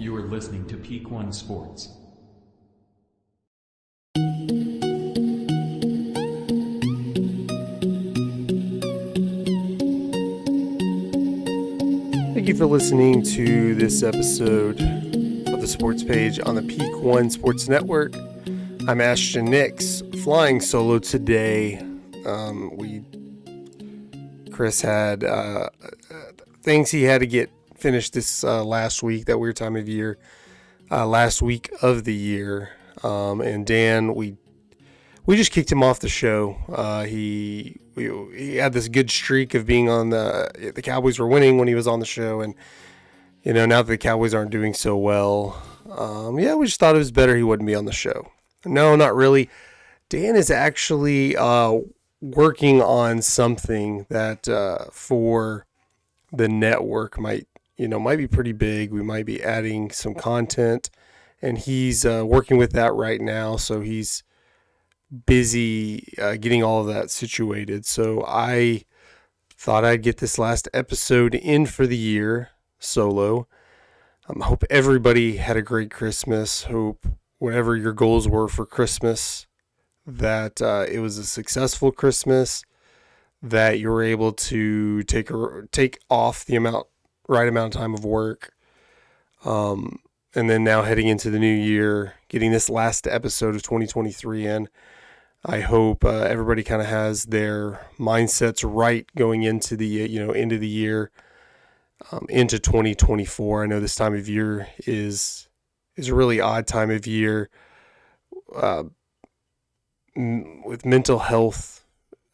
You are listening to Peak One Sports. Thank you for listening to this episode of the Sports Page on the Peak One Sports Network. I'm Ashton Nix, flying solo today. Chris had things he had to get finished this last week, that weird time of year, last week of the year. And Dan, we just kicked him off the show. He had this good streak of being on the Cowboys were winning when he was on the show, and now that the Cowboys aren't doing so well, we just thought it was better he wouldn't be on the show. No, not really. Dan is actually working on something that for the network might be pretty big. We might be adding some content, and he's working with that right now. So he's busy getting all of that situated. So I thought I'd get this last episode in for the year solo. Hope everybody had a great Christmas. Hope whatever your goals were for Christmas, that it was a successful Christmas, that you were able to take off the right amount of time of work. And then now heading into the new year, getting this last episode of 2023 in, I hope everybody kind of has their mindsets right going into the end of the year, into 2024. I know this time of year is a really odd time of year with mental health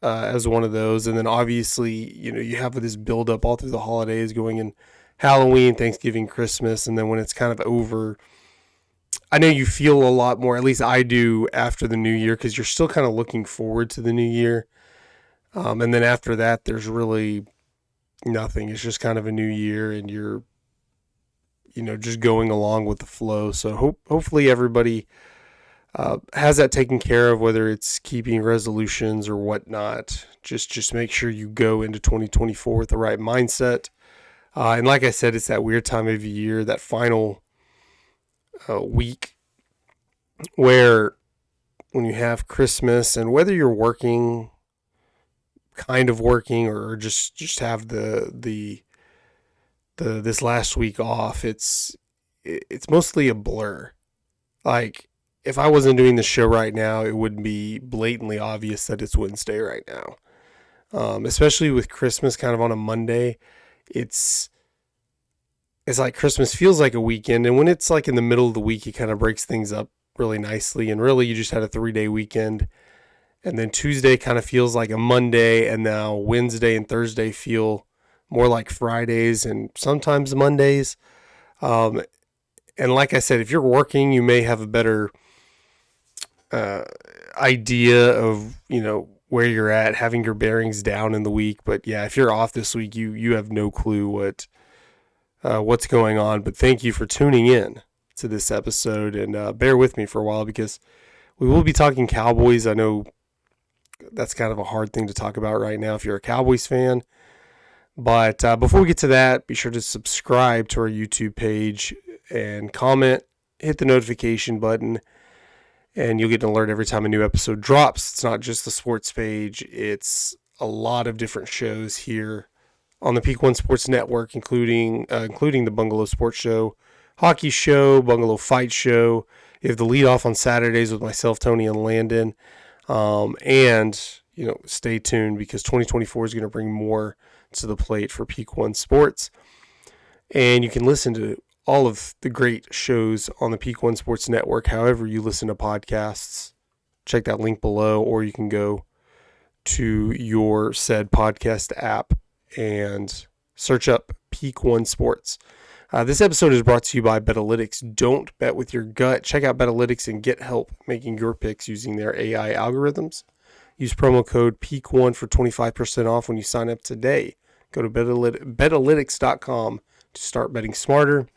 as one of those, and then obviously you have this build up all through the holidays, going in Halloween, Thanksgiving, Christmas, and then when it's kind of over, I know you feel a lot more, at least I do, after the new year, because you're still kind of looking forward to the new year. And then after that, there's really nothing. It's just kind of a new year, and you're, just going along with the flow. So hopefully everybody has that taken care of, whether it's keeping resolutions or whatnot. Just make sure you go into 2024 with the right mindset. And like I said, it's that weird time of year, that final week where when you have Christmas, and whether you're working, kind of working, or just have the this last week off, it's mostly a blur. Like, if I wasn't doing the show right now, it would be blatantly obvious that it's Wednesday right now. Especially with Christmas kind of on a Monday, it's like Christmas feels like a weekend, and when it's like in the middle of the week, it kind of breaks things up really nicely, and really you just had a 3-day weekend, and then Tuesday kind of feels like a Monday, and now Wednesday and Thursday feel more like Fridays and sometimes Mondays. And like I said, if you're working, you may have a better idea of where you're at, having your bearings down in the week. But yeah, if you're off this week, you have no clue what's going on. But thank you for tuning in to this episode, and bear with me for a while, because we will be talking Cowboys. I know that's kind of a hard thing to talk about right now if you're a Cowboys fan. But before we get to that, be sure to subscribe to our YouTube page and comment, hit the notification button, and you'll get an alert every time a new episode drops. It's not just the Sports Page. It's a lot of different shows here on the Peak One Sports Network, including the Bungalow Sports Show, Hockey Show, Bungalow Fight Show. You have the lead off on Saturdays with myself, Tony, and Landon. And stay tuned, because 2024 is going to bring more to the plate for Peak One Sports. And you can listen to all of the great shows on the Peak One Sports Network however you listen to podcasts. Check that link below, or you can go to your said podcast app and search up Peak One Sports. This episode is brought to you by Betalytics. Don't bet with your gut. Check out Betalytics and get help making your picks using their AI algorithms. Use promo code PEAK1 for 25% off when you sign up today. Go to Betalytics.com to start betting smarter.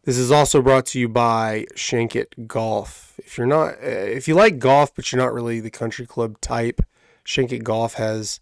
This is also brought to you by Shankit Golf. If you like golf, but you're not really the country club type, Shankit Golf has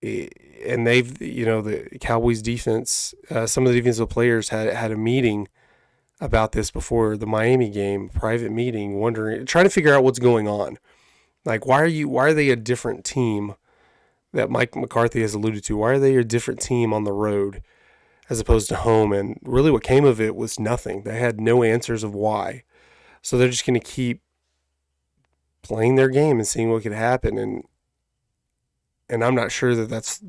And the Cowboys defense, some of the defensive players had a meeting about this before the Miami game, private meeting, trying to figure out what's going on. Like, why are they a different team that Mike McCarthy has alluded to? Why are they a different team on the road as opposed to home? And really what came of it was nothing. They had no answers of why. So they're just going to keep playing their game and seeing what could happen. And I'm not sure that that's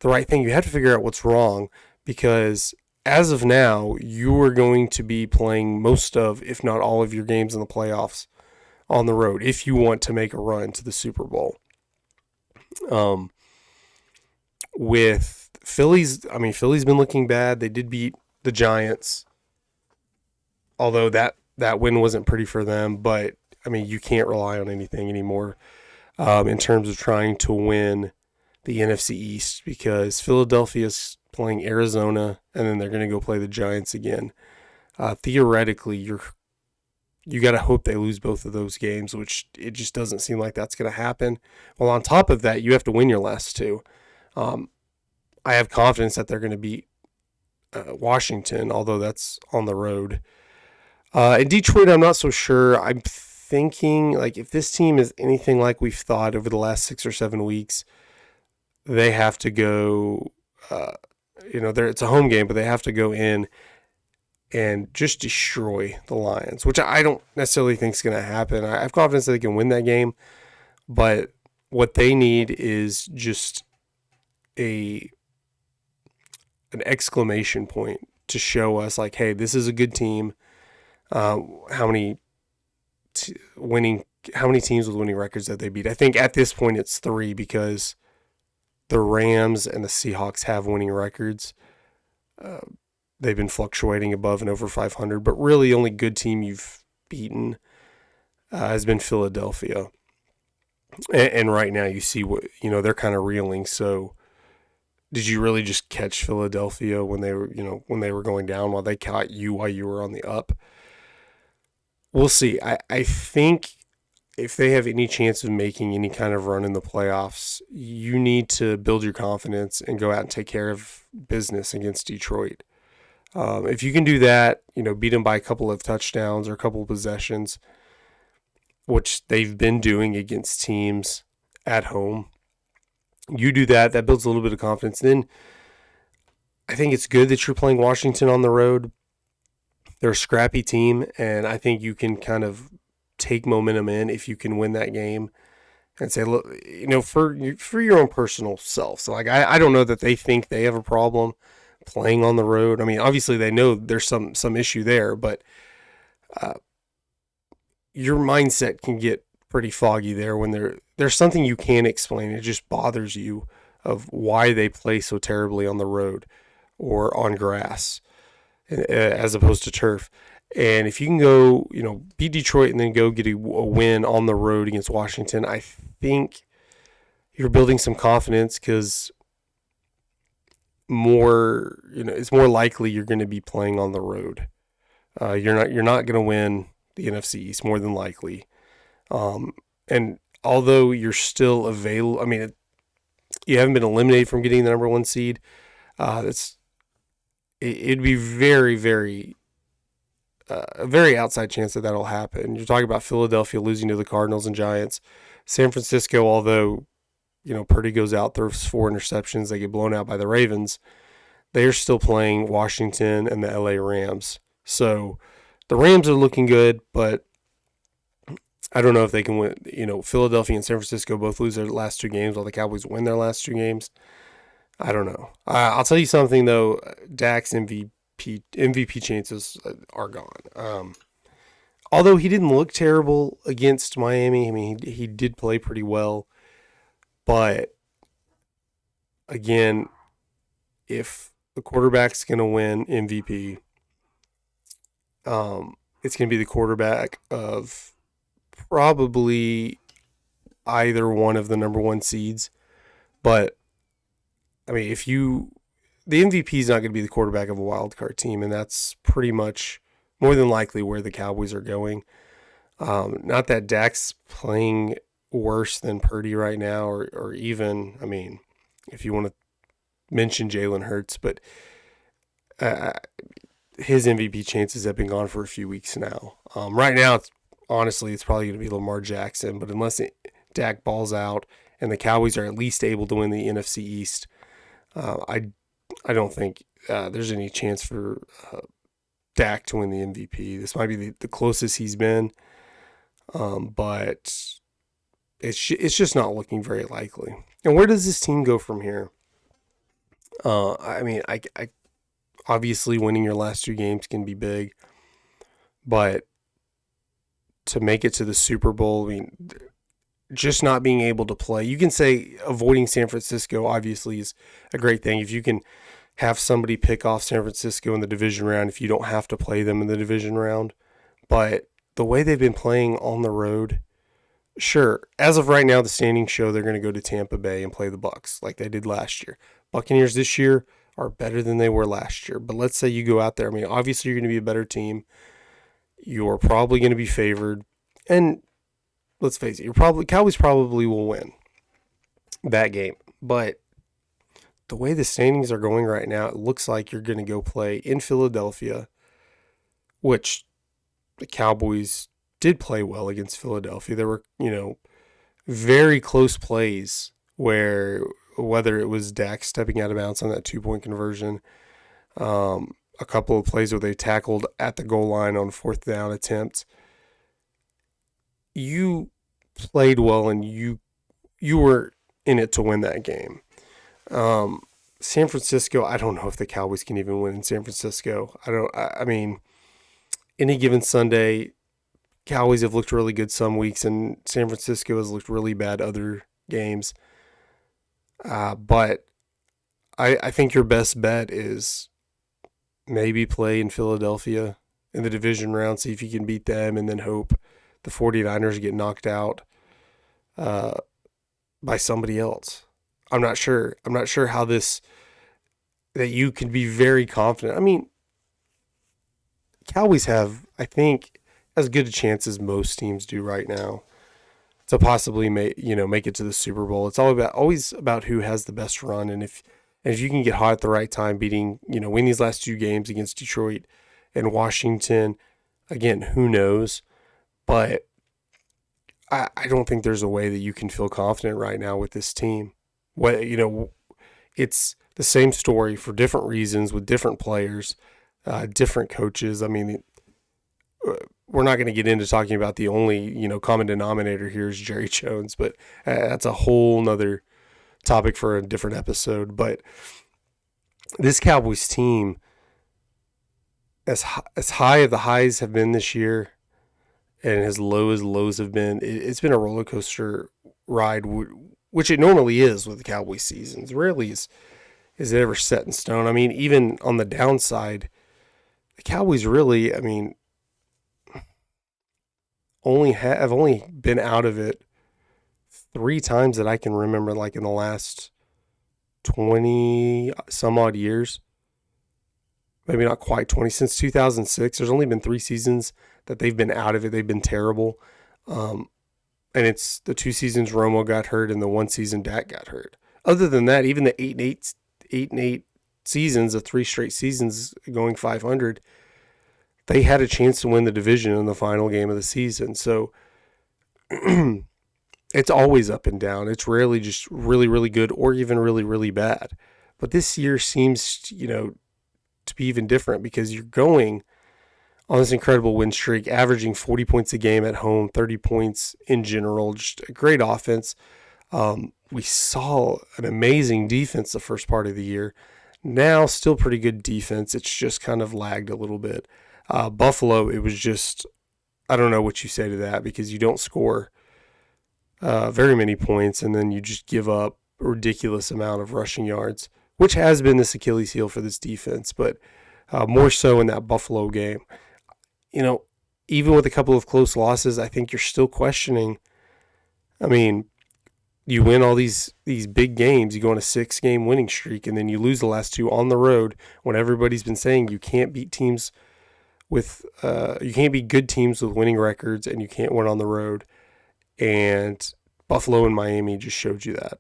the right thing. You have to figure out what's wrong, because as of now, you are going to be playing most of, if not all of your games in the playoffs on the road if you want to make a run to the Super Bowl. With Philly's been looking bad. They did beat the Giants, although that win wasn't pretty for them. But, you can't rely on anything anymore in terms of trying to win the NFC East, because Philadelphia's playing Arizona, and then they're going to go play the Giants again. Theoretically, you got to hope they lose both of those games, which it just doesn't seem like that's going to happen. Well, on top of that, you have to win your last two. I have confidence that they're going to beat Washington, although that's on the road. In Detroit, I'm not so sure. I'm thinking, like, if this team is anything like we've thought over the last 6 or 7 weeks, they have to go, it's a home game, but they have to go in and just destroy the Lions, which I don't necessarily think is going to happen. I have confidence that they can win that game, but what they need is just an exclamation point to show us, like, hey, this is a good team. How many teams with winning records that they beat? I think at this point it's 3, because the Rams and the Seahawks have winning records. They've been fluctuating above and over 500, but really the only good team you've beaten has been Philadelphia. And right now you see they're kind of reeling. So did you really just catch Philadelphia when they were going down, while they caught you while you were on the up? We'll see. I think if they have any chance of making any kind of run in the playoffs, you need to build your confidence and go out and take care of business against Detroit. If you can do that, beat them by a couple of touchdowns or a couple of possessions, which they've been doing against teams at home, you do that builds a little bit of confidence. Then I think it's good that you're playing Washington on the road. They're a scrappy team, and I think you can kind of take momentum in if you can win that game and say, look, for your own personal self. So, like, I don't know that they think they have a problem playing on the road. Obviously they know there's some issue there, but your mindset can get pretty foggy there when there's something you can't explain. It just bothers you of why they play so terribly on the road or on grass as opposed to turf. And if you can go, beat Detroit and then go get a win on the road against Washington, I think you're building some confidence, because it's more likely you're going to be playing on the road. You're not going to win the NFC East, more than likely. And although you're still available, you haven't been eliminated from getting the number 1 seed. It'd be very, very a very outside chance that that'll happen. You're talking about Philadelphia losing to the Cardinals and Giants. San Francisco, although Purdy goes out, throws 4 interceptions, they get blown out by the Ravens, they are still playing Washington and the LA Rams. So the Rams are looking good, but I don't know if they can win. Philadelphia and San Francisco both lose their last 2 games, while the Cowboys win their last 2 games. I don't know. I'll tell you something, though. Dak's MVP chances are gone. Although he didn't look terrible against Miami. He did play pretty well. But, again, if the quarterback's going to win MVP, it's going to be the quarterback of probably either one of the number 1 seeds. But, the MVP is not going to be the quarterback of a wild card team, and that's pretty much more than likely where the Cowboys are going. Not that Dak's playing worse than Purdy right now, or even, if you want to mention Jalen Hurts, but his MVP chances have been gone for a few weeks now. Right now, honestly, it's probably going to be Lamar Jackson, but unless Dak balls out and the Cowboys are at least able to win the NFC East, I don't think there's any chance for Dak to win the MVP. This might be the closest he's been, but it's just not looking very likely. And where does this team go from here? I obviously winning your last 2 games can be big, but to make it to the Super Bowl, I mean, just not being able to play. You can say avoiding San Francisco obviously is a great thing. If you can have somebody pick off San Francisco in the division round, if you don't have to play them in the division round. But the way they've been playing on the road, sure, as of right now, the standings show they're going to go to Tampa Bay and play the Bucs like they did last year. Buccaneers this year are better than they were last year. But let's say you go out there. I mean, obviously you're going to be a better team. You're probably going to be favored. And let's face it, Cowboys probably will win that game. But the way the standings are going right now, it looks like you're going to go play in Philadelphia, which the Cowboys did play well against Philadelphia. There were, very close plays where whether it was Dak stepping out of bounds on that 2-point conversion, a couple of plays where they tackled at the goal line on 4th down attempts. You played well and you were in it to win that game. San Francisco, I don't know if the Cowboys can even win in San Francisco. I mean, any given Sunday, Cowboys have looked really good some weeks, and San Francisco has looked really bad other games. But I think your best bet is maybe play in Philadelphia in the division round, see if you can beat them, and then hope the 49ers get knocked out by somebody else. I'm not sure. I'm not sure how that you can be very confident. I mean, Cowboys have, I think, as good a chance as most teams do right now to possibly make it to the Super Bowl. It's always about who has the best run, and if you can get hot at the right time, win these last 2 games against Detroit and Washington, again, who knows? But I don't think there's a way that you can feel confident right now with this team. It's the same story for different reasons with different players, different coaches. I mean, we're not going to get into talking about the only, common denominator here is Jerry Jones, but that's a whole nother topic for a different episode. But this Cowboys team, as high as the highs have been this year and as low as lows have been, it's been a roller coaster ride, which it normally is with the Cowboys seasons. Rarely is it ever set in stone. I mean, even on the downside, the Cowboys really, I mean, have only been out of it 3 times that I can remember, like in the last 20 some odd years. Maybe not quite 20, since 2006. There's only been 3 seasons that they've been out of it. They've been terrible. And it's the 2 seasons Romo got hurt and the 1 season Dak got hurt. Other than that, even the 8-8 seasons, of 3 straight seasons going 500, they had a chance to win the division in the final game of the season. So it's always up and down. It's rarely just really, really good or even really, really bad. But this year seems, to be even different because you're going on this incredible win streak, averaging 40 points a game at home, 30 points in general, just a great offense. We saw an amazing defense the first part of the year. Now, still pretty good defense. It's just kind of lagged a little bit. Buffalo, it was just, I don't know what you say to that because you don't score very many points and then you just give up a ridiculous amount of rushing yards, which has been this Achilles heel for this defense, but more so in that Buffalo game. Even with a couple of close losses, I think you're still questioning. I mean, you win all these big games, you go on a 6-game winning streak, and then you lose the last 2 on the road when everybody's been saying you can't beat teams you can't beat good teams with winning records and you can't win on the road. And Buffalo and Miami just showed you that.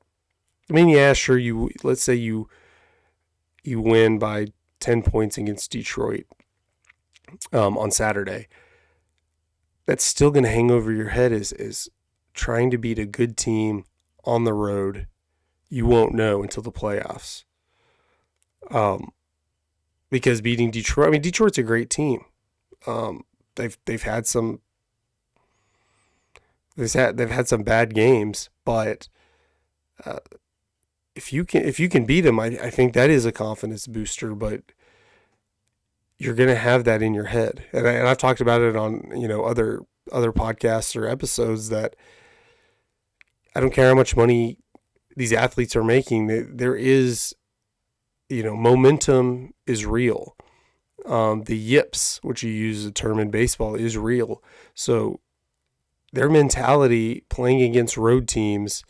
I mean, yeah, sure. Let's say you win by 10 points against Detroit on Saturday. That's still going to hang over your head is trying to beat a good team on the road. You won't know until the playoffs. Because beating Detroit, I mean, Detroit's a great team. They've had some bad games, but if you can beat them, I think that is a confidence booster. But you're going to have that in your head, and I've talked about it on other podcasts or episodes that I don't care how much money these athletes are making. There is, momentum is real. The yips, which you use the term in baseball, is real. So their mentality playing against road teams,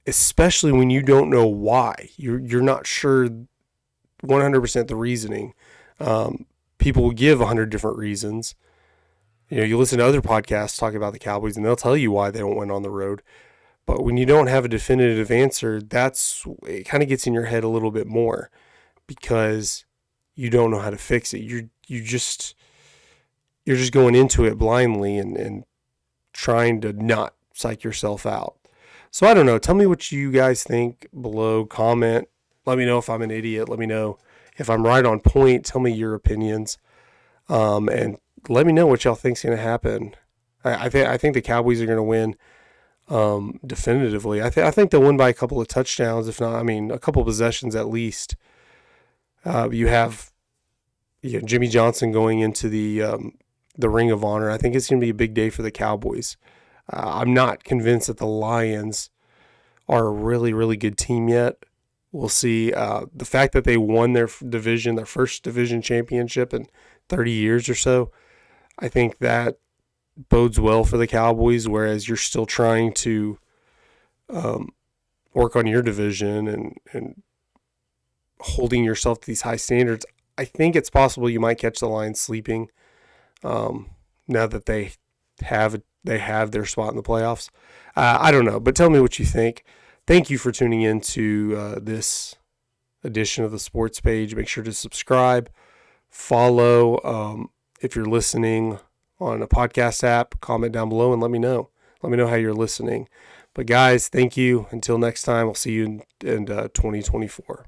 especially when you don't know why, you're not sure 100% the reasoning. People will give 100 different reasons. You listen to other podcasts talking about the Cowboys, and they'll tell you why they don't win on the road. But when you don't have a definitive answer, it kind of gets in your head a little bit more because you don't know how to fix it. You're just going into it blindly and trying to not psych yourself out. So I don't know. Tell me what you guys think below. Comment. Let me know if I'm an idiot. Let me know if I'm right on point. Tell me your opinions. And let me know what y'all think's going to happen. I think the Cowboys are going to win definitively. I think they'll win by a couple of touchdowns, if not, a couple of possessions at least. You have Jimmy Johnson going into the Ring of Honor. I think it's going to be a big day for the Cowboys. I'm not convinced that the Lions are a really, really good team yet. We'll see. The fact that they won their first division championship in 30 years or so, I think that bodes well for the Cowboys, whereas you're still trying to work on your division and holding yourself to these high standards. I think it's possible you might catch the Lions sleeping now that they have their spot in the playoffs. I don't know, but tell me what you think. Thank you for tuning in to this edition of the Sports Page. Make sure to subscribe, follow. If you're listening on a podcast app, comment down below and let me know. Let me know how you're listening. But guys, thank you. Until next time, I'll see you in 2024.